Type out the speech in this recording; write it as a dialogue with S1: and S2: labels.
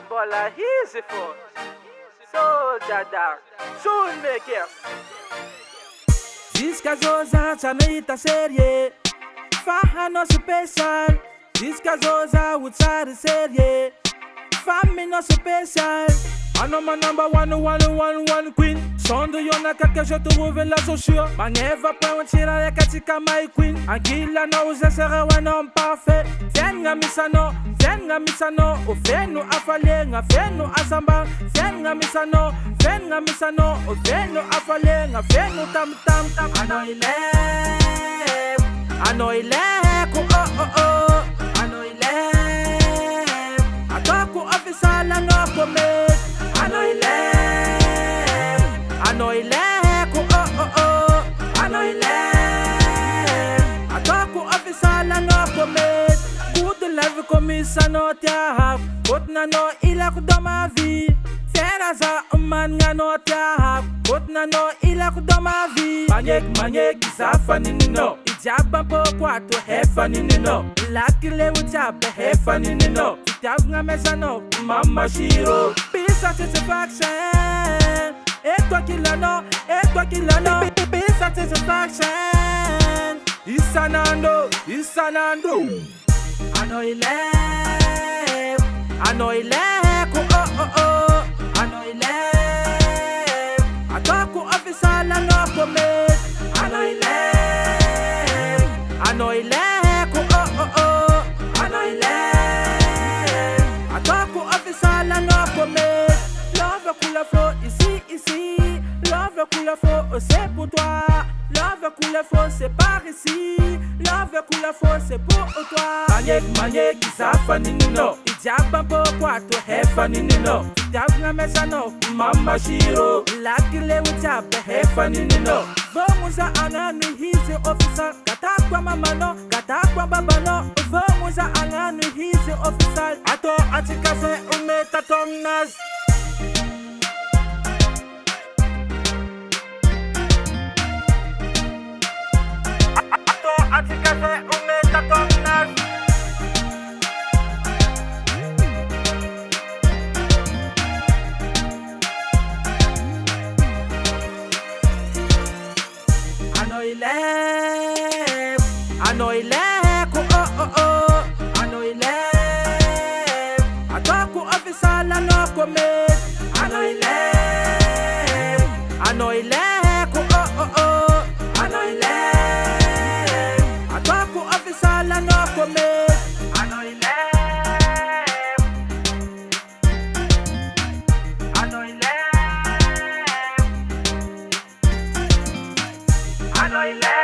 S1: Bola easy for so dada soon make it. Jusqu'à Zoza, ça n'est série. Fahano special. Jusqu'à Zoza, outside série. Famille no special. I know my number one queen. Sondo yona kaka je trouve la chaussure. Maneva pa on tira ya katika my queen. Angila na uza sere wana parfait. Venga misano, o venu afalenga, venu asamba. Venga misano, o venu afalenga, venu tam. I know he left, oh. I know he left. I talk to officer la no commit. I know he left, oh. I know he left. I talk to officer la no commit. Good life commissa no tia. But na no ila ku ma vie. Feraza man nga no tia. But na no ila ku ma vie. Manyek isafa nini no. Ijaba po kwato hefa nini no. Lakile ujabe hefa nini no. Itabnga mesa no. Mama shiro. Peace and satisfaction. Et toi qui l'as Peace and satisfaction. Isanando. I know he left, oh. I know he left. I talk to officer la no commit. I know he left, oh. I know he left. I talk to officer la no commit. Love coule flow ici. Love coule flow, c'est pour toi. Love coule flow, c'est par ici. Love coule flow, c'est pour toi. Manyek isafa nini no. Ijaba po kwato hefa nini no. Itabnga mesa no. Mama shiro. Lakile ujabe hefa nini no. Vomuza angani hizi officer. Katakwa mama no. Katakwa baba no. Vomuza angani hizi officer. Ato atikase umeta tomnas. Atikase umeta tomnas. I know he left, oh. I know he left. I talk to officer la no commit. I know he left, oh. I know he left. I talk to officer la no commit. I know he left. I know he left.